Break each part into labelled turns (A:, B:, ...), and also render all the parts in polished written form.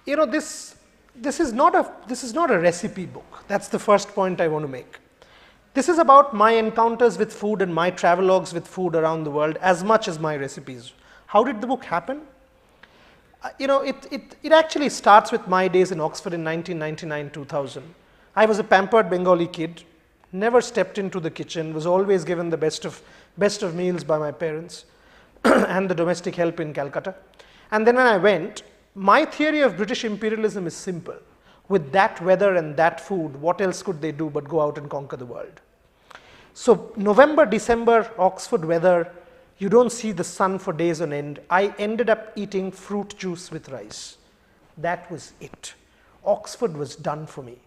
A: you know, this is not a recipe book. That's the first point I want to make. This is about my encounters with food and my travelogues with food around the world as much as my recipes. How did the book happen? You know, it actually starts with my days in Oxford in 1999-2000. I was a pampered Bengali kid, never stepped into the kitchen, was always given the best of meals by my parents and the domestic help in Calcutta. And then when I went, my theory of British imperialism is simple. With that weather and that food, what else could they do but go out and conquer the world? So November, December, Oxford weather, you don't see the sun for days on end. I ended up eating fruit juice with rice. That was it. Oxford was done for me.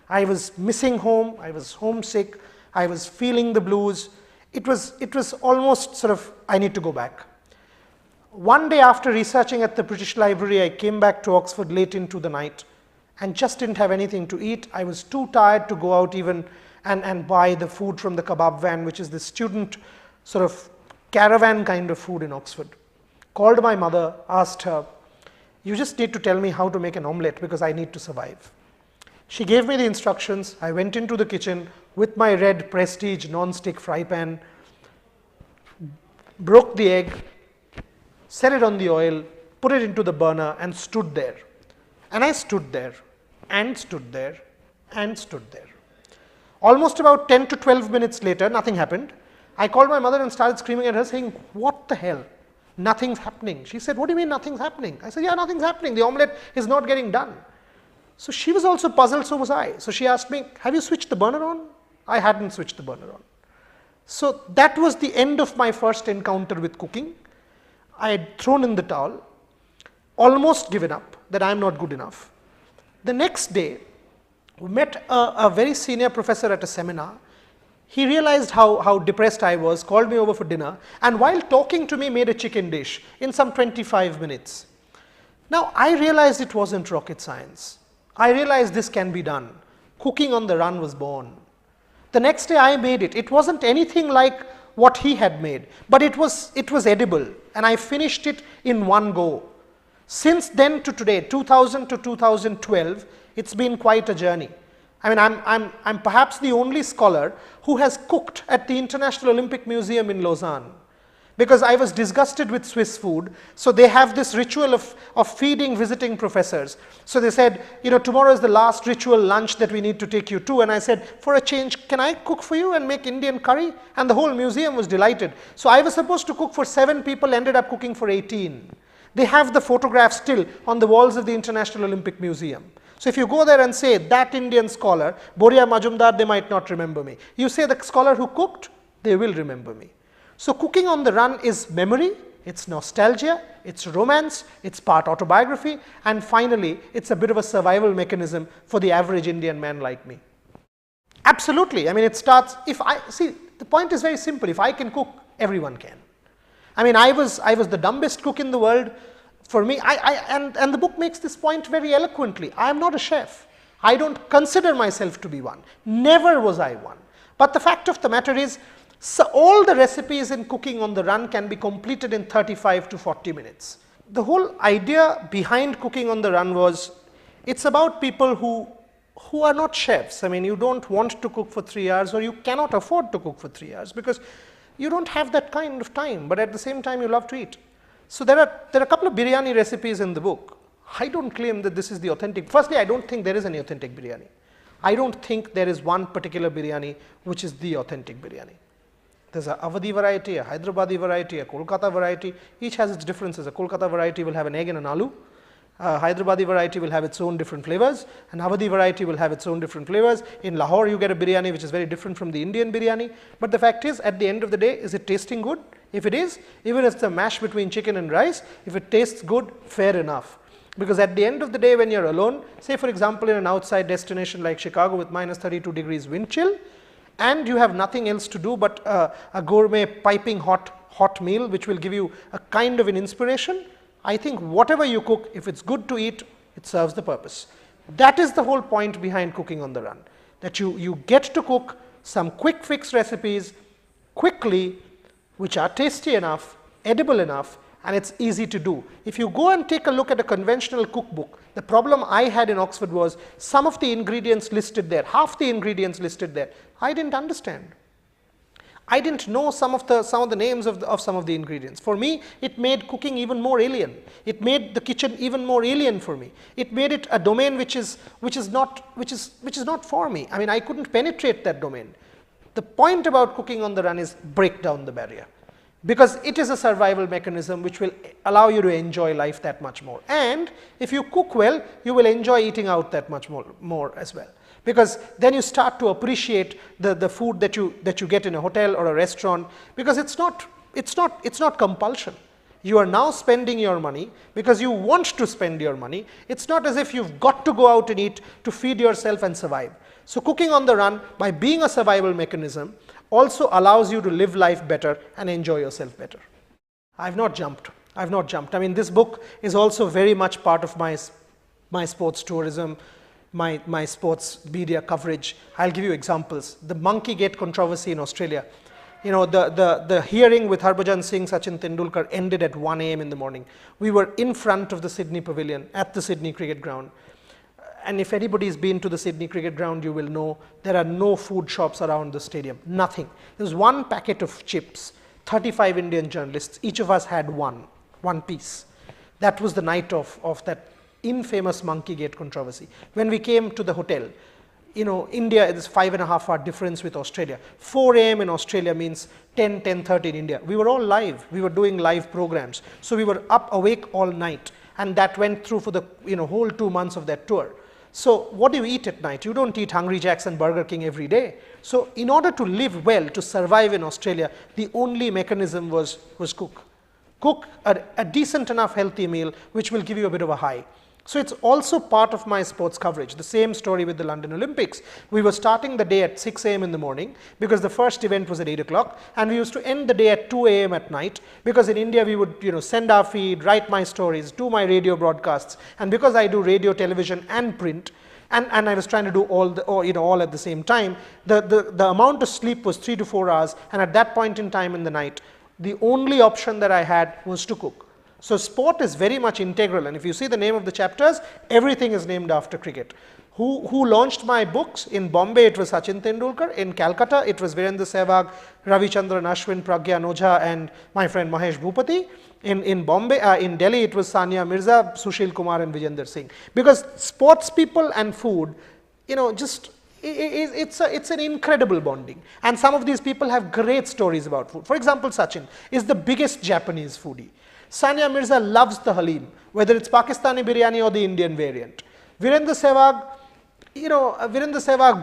A: I was missing home, I was homesick, I was feeling the blues. It was almost sort of, I need to go back. One day after researching at the British Library, I came back to Oxford late into the night and just didn't have anything to eat. I was too tired to go out even and buy the food from the kebab van, which is the student sort of caravan kind of food in Oxford. Called my mother, asked her, you just need to tell me how to make an omelette because I need to survive. She gave me the instructions. I went into the kitchen with my red Prestige non-stick fry pan, broke the egg, set it on the oil, put it into the burner and stood there. And I stood there and stood there and stood there. Almost about 10 to 12 minutes later, nothing happened. I called my mother and started screaming at her saying, what the hell? Nothing's happening. She said, what do you mean nothing's happening? I said, yeah, nothing's happening. The omelette is not getting done. So she was also puzzled, so was I. So she asked me, have you switched the burner on? I hadn't switched the burner on. So that was the end of my first encounter with cooking. I had thrown in the towel, almost given up that I am not good enough. The next day, we met a very senior professor at a seminar. He realized how depressed I was, called me over for dinner, and while talking to me made a chicken dish in some 25 minutes. Now I realized it wasn't rocket science. I realized this can be done. Cooking on the run was born. The next day I made it. It wasn't anything like what he had made, but it was edible, and I finished it in one go. Since then to today, 2000 to 2012, it's been quite a journey. I mean, I'm perhaps the only scholar who has cooked at the International Olympic Museum in Lausanne, because I was disgusted with Swiss food. So they have this ritual of feeding visiting professors. So they said, you know, tomorrow is the last ritual lunch that we need to take you to. And I said, for a change, can I cook for you and make Indian curry? And the whole museum was delighted. So I was supposed to cook for 7 people, ended up cooking for 18. They have the photographs still on the walls of the International Olympic Museum. So if you go there and say, that Indian scholar, Boria Majumdar, they might not remember me. You say the scholar who cooked, they will remember me. So cooking on the run is memory, it's nostalgia, it's romance, it's part autobiography, and finally, it's a bit of a survival mechanism for the average Indian man like me. Absolutely. I mean, it starts, the point is very simple. If I can cook, everyone can. I mean, I was the dumbest cook in the world. For me, and the book makes this point very eloquently. I am not a chef. I don't consider myself to be one. Never was I one. But the fact of the matter is, so all the recipes in cooking on the run can be completed in 35 to 40 minutes. The whole idea behind cooking on the run was, it's about people who are not chefs. I mean, you don't want to cook for 3 hours, or you cannot afford to cook for 3 hours because you don't have that kind of time, but at the same time you love to eat. So there are a couple of biryani recipes in the book. I don't claim that this is the authentic. Firstly, I don't think there is any authentic biryani. I don't think there is one particular biryani which is the authentic biryani. There's a Awadhi variety, a Hyderabadi variety, a Kolkata variety. Each has its differences. A Kolkata variety will have an egg and an aloo. A Hyderabadi variety will have its own different flavors. An Awadhi variety will have its own different flavors. In Lahore, you get a biryani which is very different from the Indian biryani. But the fact is, at the end of the day, is it tasting good? If it is, even if it's a mash between chicken and rice, if it tastes good, fair enough. Because at the end of the day, when you're alone, say for example in an outside destination like Chicago with minus 32 degrees wind chill, and you have nothing else to do but a gourmet piping hot meal which will give you a kind of an inspiration, I think whatever you cook, if it's good to eat, it serves the purpose. That is the whole point behind cooking on the run, that you get to cook some quick fix recipes quickly, which are tasty enough, edible enough, and it's easy to do. If you go and take a look at a conventional cookbook, the problem I had in Oxford was some of the ingredients listed there, half the ingredients listed there, I didn't understand. I didn't know some of the names of some of the ingredients. For me, it made cooking even more alien. It made the kitchen even more alien for me. It made it a domain which is not for me. I mean, I couldn't penetrate that domain. The point about cooking on the run is break down the barrier, because it is a survival mechanism which will allow you to enjoy life that much more. And if you cook well, you will enjoy eating out that much more as well, because then you start to appreciate the food that you get in a hotel or a restaurant, because it's not compulsion. You are now spending your money because you want to spend your money. It's not as if you've got to go out and eat to feed yourself and survive. So cooking on the run, by being a survival mechanism, also allows you to live life better and enjoy yourself better. I've not jumped. I mean, this book is also very much part of my sports tourism, my sports media coverage. I'll give you examples. The Monkey Gate controversy in Australia. You know, the hearing with Harbhajan Singh, Sachin Tendulkar ended at 1 a.m. in the morning. We were in front of the Sydney Pavilion at the Sydney Cricket Ground. And if anybody's been to the Sydney Cricket Ground, you will know there are no food shops around the stadium, nothing. There's one packet of chips, 35 Indian journalists, each of us had one piece. That was the night of that infamous Monkey Gate controversy. When we came to the hotel, you know, India is 5.5 hour difference with Australia. 4 a.m. in Australia means 10:30 in India. We were all live. We were doing live programs. So we were up awake all night, and that went through for the whole 2 months of that tour. So what do you eat at night? You don't eat Hungry Jack's and Burger King every day. So in order to live well, to survive in Australia, the only mechanism was cook. Cook a decent enough healthy meal which will give you a bit of a high. So it's also part of my sports coverage. The same story with the London Olympics. We were starting the day at 6 a.m. in the morning because the first event was at 8 o'clock, and we used to end the day at 2 a.m. at night, because in India we would send our feed, write my stories, do my radio broadcasts, and because I do radio, television and print, and I was trying to do all at the same time, the amount of sleep was 3 to 4 hours, and at that point in time in the night, the only option that I had was to cook. So sport is very much integral, and if you see the name of the chapters, everything is named after cricket. Who launched my books? In Bombay it was Sachin Tendulkar, in Calcutta it was Virendra Sehwag, Ravichandran Ashwin, Pragyan Ojha and my friend Mahesh Bhupati. In Bombay, in Delhi it was Sania Mirza, Sushil Kumar and Vijender Singh. Because sports people and food, it's an incredible bonding, and some of these people have great stories about food. For example, Sachin is the biggest Japanese foodie. Sania Mirza loves the halim, whether it's Pakistani biryani or the Indian variant. Virendra Sehwag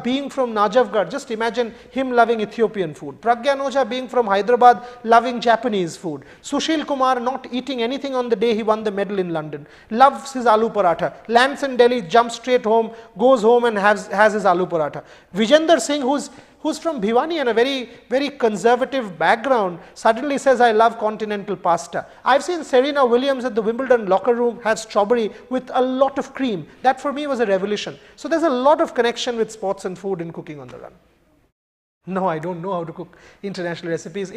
A: being from Najafgarh, just imagine him loving Ethiopian food. Pragyan Ojha being from Hyderabad, loving Japanese food. Sushil Kumar not eating anything on the day he won the medal in London, loves his aloo paratha. Lands in Delhi, jumps straight home, goes home and has his aloo paratha. Vijender Singh, who's from Bhiwani and a very, very conservative background, suddenly says, I love continental pasta. I've seen Serena Williams at the Wimbledon locker room have strawberry with a lot of cream. That for me was a revolution. So there's a lot of connection with sports and food in cooking on the run. No, I don't know how to cook international recipes.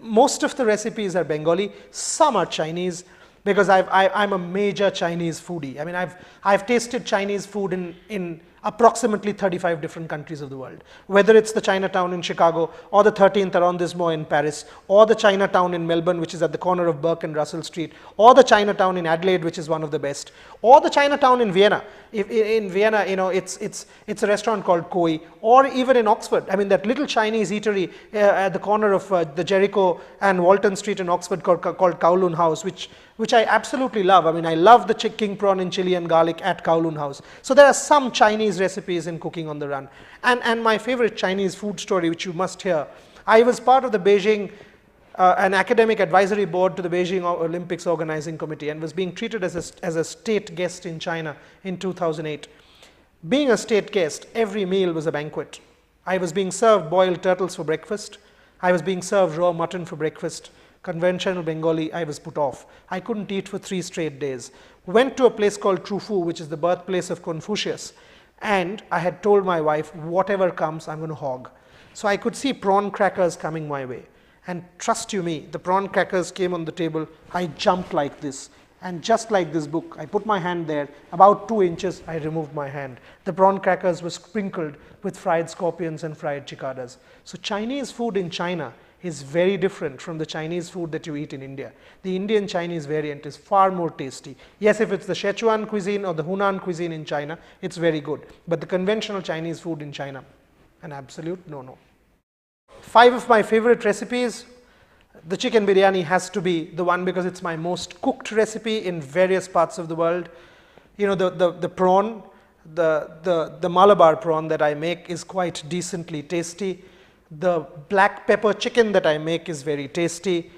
A: Most of the recipes are Bengali, some are Chinese, because I'm a major Chinese foodie. I mean, I've tasted Chinese food in approximately 35 different countries of the world, whether it's the Chinatown in Chicago, or the 13th arrondissement in Paris, or the Chinatown in Melbourne, which is at the corner of Burke and Russell Street, or the Chinatown in Adelaide, which is one of the best, or the Chinatown in Vienna. In Vienna, it's a restaurant called Koi, or even in Oxford. I mean, that little Chinese eatery at the corner of the Jericho and Walton Street in Oxford called Kowloon House, which I absolutely love. I mean, I love the king prawn in chili and garlic at Kowloon House. So there are some Chinese recipes in cooking on the run. And my favorite Chinese food story, which you must hear, I was part of the Beijing, an academic advisory board to the Beijing Olympics Organizing Committee, and was being treated as a state guest in China in 2008. Being a state guest, every meal was a banquet. I was being served boiled turtles for breakfast. I was being served raw mutton for breakfast. Conventional Bengali, I was put off. I couldn't eat for 3 straight days. Went to a place called Trufu, which is the birthplace of Confucius, and I had told my wife, whatever comes, I'm going to hog. So I could see prawn crackers coming my way. And trust you me, the prawn crackers came on the table, I jumped like this. And just like this book, I put my hand there, about 2 inches, I removed my hand. The prawn crackers were sprinkled with fried scorpions and fried cicadas. So Chinese food in China is very different from the Chinese food that you eat in India. The Indian Chinese variant is far more tasty. Yes, if it's the Sichuan cuisine or the Hunan cuisine in China, it's very good. But the conventional Chinese food in China, an absolute no-no. 5 of my favorite recipes. The chicken biryani has to be the one because it's my most cooked recipe in various parts of the world. You know, the prawn, the Malabar prawn that I make is quite decently tasty. The black pepper chicken that I make is very tasty.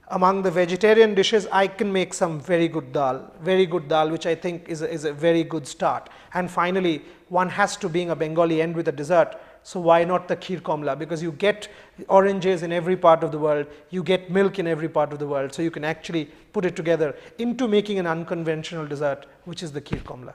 A: Among the vegetarian dishes, I can make some very good dal, which I think is a very good start. And finally, one has to, being a Bengali, end with a dessert. So why not the kheer komla? Because you get oranges in every part of the world, you get milk in every part of the world. So you can actually put it together into making an unconventional dessert, which is the kheer komla.